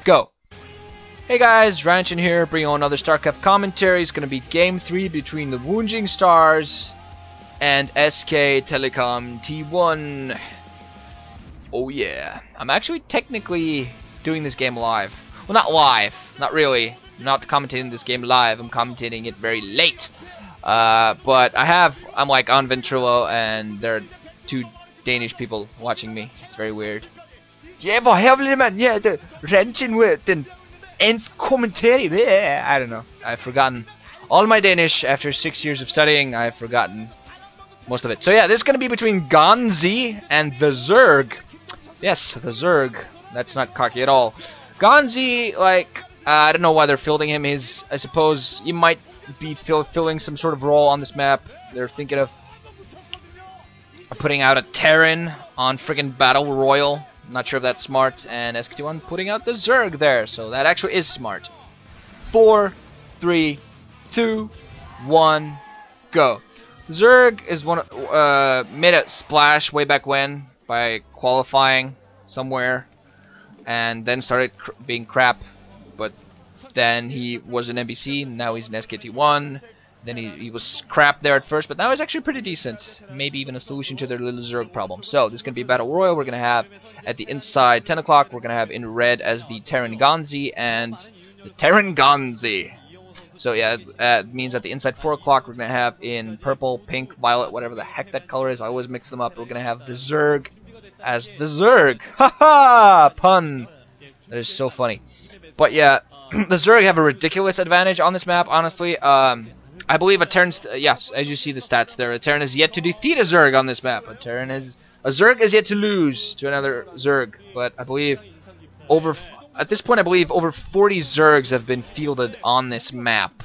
Go! Hey guys, Ranchin here, bringing on another StarCraft commentary. It's going to be Game 3 between the Woongjin Stars and SK Telecom T1. Oh yeah. I'm actually technically doing this game live. Well, not live. Not really. I'm not commentating this game live. I'm commentating it very late. But I'm like on Ventrilo, and there are two Danish people watching me. It's very weird. Ja, hvor helvede man. Ja, det Ranchin with den engelsk commentary. Yeah, I don't know. I've forgotten all my Danish after 6 years of studying. I've forgotten most of it. So yeah, this is going to be between GanZi and TheZerg. Yes, TheZerg. That's not cocky at all. GanZi, like, I don't know why they're fielding him. I suppose he might be filling some sort of role on this map. They're thinking of putting out a Terran on friggin' Battle Royal. Not sure if that's smart. And SKT1 putting out the Zerg there, so that actually is smart. 4, 3, 2, 1, go. Zerg is made a splash way back when by qualifying somewhere, and then started being crap. But then he was an NBC, now he's an SKT1. Then he was crap there at first, but now he's actually pretty decent. Maybe even a solution to their little Zerg problem. So, this is going to be Battle Royal. We're going to have, at the inside 10 o'clock, we're going to have in red as the Terran GanZi and the Terran GanZi. So, yeah, it means at the inside 4 o'clock, we're going to have in purple, pink, violet, whatever the heck that color is. I always mix them up. We're going to have the Zerg as the Zerg. Haha! Pun! That is so funny. But, yeah, the Zerg have a ridiculous advantage on this map, honestly. I believe a Terran's, yes, as you see the stats there, a Terran has yet to defeat a Zerg on this map. A Zerg is yet to lose to another Zerg. But I believe at this point, I believe over 40 Zergs have been fielded on this map.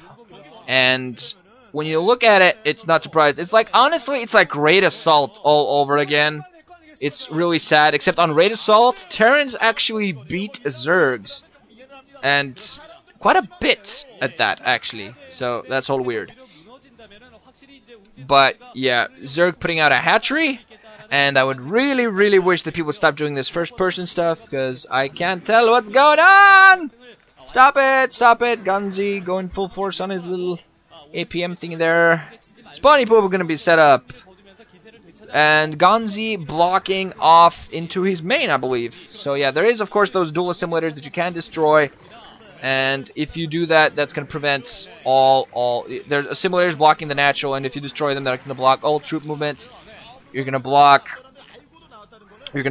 And when you look at it, it's not surprised. It's like, honestly, it's like Raid Assault all over again. It's really sad, except on Raid Assault, Terrans actually beat Zergs. And quite a bit at that, actually. So that's all weird. But yeah, Zerg putting out a hatchery, and I would really, really wish that people would stop doing this first-person stuff, because I can't tell what's going on. Stop it! Stop it! GanZi going full force on his little APM thing there. Spawny pool are going to be set up, and GanZi blocking off into his main, I believe. So yeah, there is of course those dual assimilators that you can destroy. And if you do that, that's going to prevent there's assimilators blocking the natural, and if you destroy them, they're going to block all troop movement. You're going to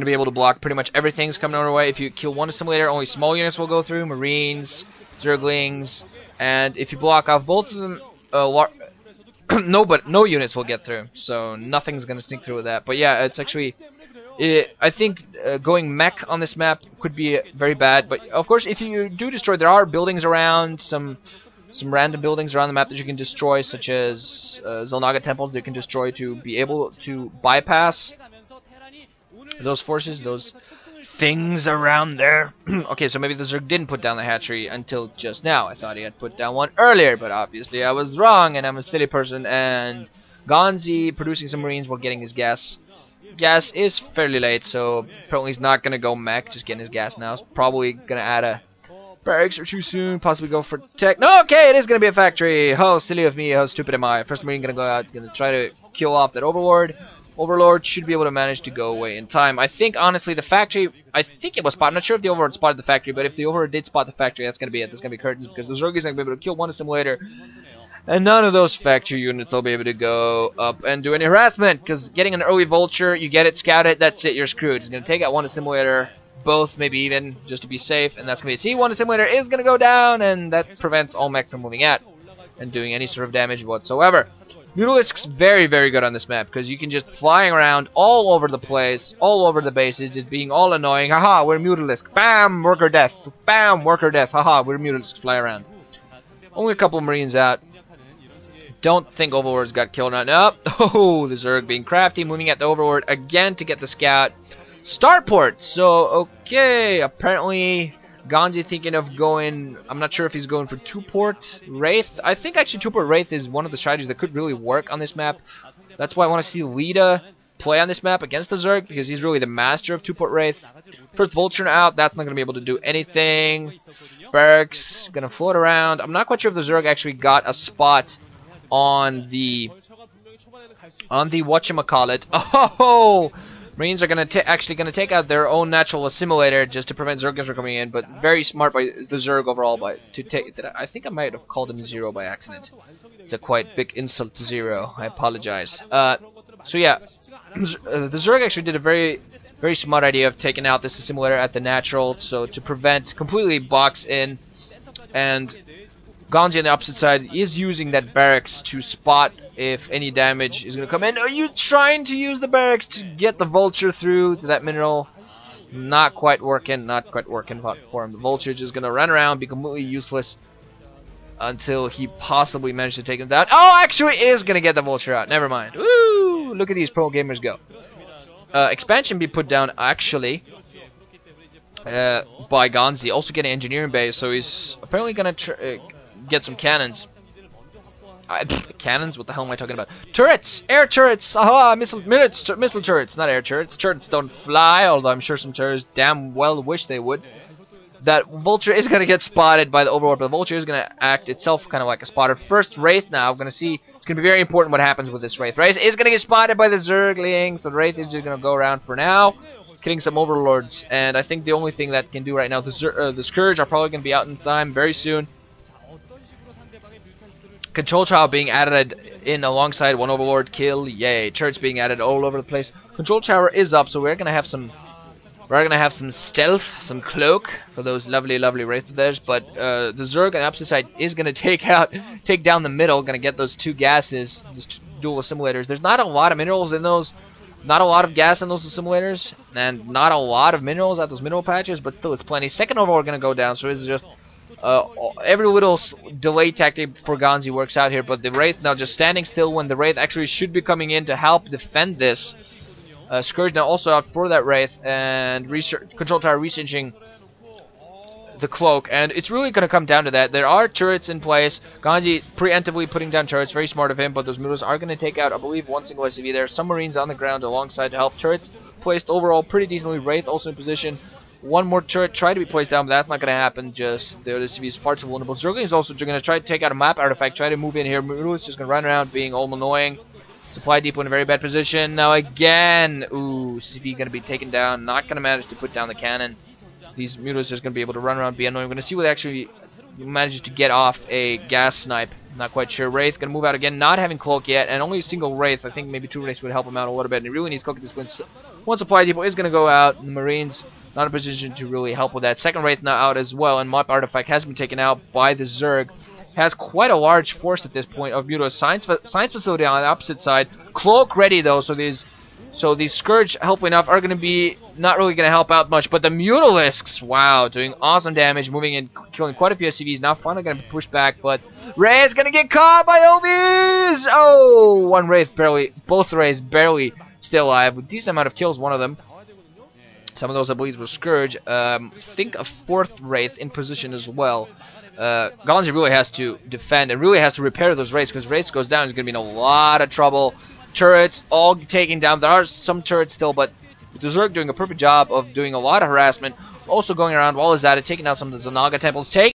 be able to block pretty much everything's coming our way. If you kill one assimilator, only small units will go through, Marines, Zerglings, and if you block off both of them, no units will get through, so nothing's going to sneak through with that. But yeah, it's actually, I think going mech on this map could be very bad. But of course, if you do destroy, there are buildings around, some random buildings around the map that you can destroy, such as Zelnaga temples that you can destroy to be able to bypass those forces, those things around there. Okay, so maybe the Zerg didn't put down the hatchery until just now. I thought he had put down one earlier, but obviously I was wrong, and I'm a silly person. And GanZi producing some Marines while getting his gas. Gas is fairly late, so apparently he's not going to go mech, just getting his gas now. He's probably going to add a barracks or too soon, possibly go for tech. No, okay, it is going to be a factory. How silly of me, how stupid am I? First Marine going to go out, going to try to kill off that Overlord. Overlord should be able to manage to go away in time. I think, honestly, the factory, I think it was spotted. I'm not sure if the Overlord spotted the factory, but if the Overlord did spot the factory, that's going to be it. That's going to be curtains, because the Zerg is going to be able to kill one assimilator. And none of those factory units will be able to go up and do any harassment, because getting an early vulture, you get it scouted, that's it, you're screwed. It's going to take out one assimilator, both, maybe even, just to be safe, and that's going to be, see, one assimilator is going to go down, and that prevents all mech from moving out and doing any sort of damage whatsoever. Mutalisk's very, very good on this map, because you can just flying around all over the place, all over the bases, just being all annoying. Haha, we're Mutalisk. Bam, worker death. Bam, worker death. Haha, we're Mutalisk. Fly around. Only a couple of Marines out. Don't think Overlord's got killed now. Nope. Oh, the Zerg being crafty, moving at the Overlord again to get the scout. Starport. So, okay, apparently GanZi thinking of going, I'm not sure if he's going for 2-port Wraith. I think actually 2-port Wraith is one of the strategies that could really work on this map. That's why I want to see Lita play on this map against the Zerg because he's really the master of two-port Wraith. First Vulture out, that's not going to be able to do anything. Barracks going to float around. I'm not quite sure if the Zerg actually got a spot on the whatchamacallit. Oh! Marines are actually going to take out their own natural assimilator just to prevent Zergers from coming in, but very smart by the Zerg overall to take. I think I might have called him Zero by accident. It's a quite big insult to Zero. I apologize. So yeah, the Zerg actually did a very smart idea of taking out this assimilator at the natural, so to prevent completely box in, and GanZi on the opposite side is using that barracks to spot if any damage is going to come in. Are you trying to use the barracks to get the Vulture through to that mineral? Not quite working for him. The Vulture is just going to run around, be completely useless until he possibly manages to take him down. Oh, actually is going to get the Vulture out. Never mind. Woo! Look at these pro gamers go. Expansion be put down actually by GanZi. Also getting engineering base, so he's apparently going to get some cannons. Cannons? What the hell am I talking about? Turrets! Air turrets! Aha! Missile turrets, not air turrets. Turrets don't fly, although I'm sure some turrets damn well wish they would. That Vulture is going to get spotted by the Overlord, but the Vulture is going to act itself kind of like a spotter. First Wraith now, I'm going to see, it's going to be very important what happens with this Wraith. Wraith is going to get spotted by the Zerglings, so the Wraith is just going to go around for now, killing some Overlords, and I think the only thing that can do right now, the Scourge are probably going to be out in time very soon. Control Tower being added in alongside one Overlord kill, yay. Turrets being added all over the place. Control Tower is up, so we're gonna have some stealth, some cloak for those lovely Wraith of theirs. But the Zerg on the opposite side is gonna take down the middle, gonna get those two gases, those dual assimilators. There's not a lot of minerals in those, not a lot of gas in those assimilators, and not a lot of minerals at those mineral patches, but still it's plenty. Second Overlord gonna go down, so it's just every little delay tactic for GanZi works out here, but the Wraith now just standing still when the Wraith actually should be coming in to help defend this. Scourge now also out for that Wraith, and Control Tower researching the cloak, and it's really going to come down to that. There are turrets in place. GanZi preemptively putting down turrets, very smart of him, but those middles are going to take out, I believe, one single SCV there. Some Marines on the ground alongside to help. Turrets placed overall pretty decently. Wraith also in position. One more turret tried to be placed down, but that's not going to happen. Just the other CV is far too vulnerable. Zergling is also going to try to take out a map artifact, try to move in here. Mulu is just going to run around being all annoying. Supply depot in a very bad position. Now again, ooh, CV going to be taken down. Not going to manage to put down the cannon. These Mutas just going to be able to run around, be annoying. We're going to see what actually manages to get off a gas snipe. Not quite sure. Wraith going to move out again, not having cloak yet, and only a single Wraith. I think maybe two Wraiths would help him out a little bit, and he really needs cloak at this point. One supply depot is going to go out, and the Marines not in a position to really help with that. Second Wraith now out as well, and Mop Artifact has been taken out by the Zerg. Has quite a large force at this point of Muta. Science facility on the opposite side. Cloak ready though, so these Scourge, helpfully enough, are going to be not really going to help out much. But the Mutalisks, wow, doing awesome damage, moving in, killing quite a few SCVs. Now finally going to push back, but Wraith's going to get caught by OVs! Oh, one Wraith barely, both Wraiths barely still alive with decent amount of kills. One of them. Some of those, I believe, were Scourge. Think a fourth Wraith in position as well. GanZi really has to defend and really has to repair those Wraiths, because Wraiths goes down, he's going to be in a lot of trouble. Turrets all taken down. There are some turrets still, but the Zerg doing a perfect job of doing a lot of harassment. Also going around while he's at it, taking out some of the Zanaga temples.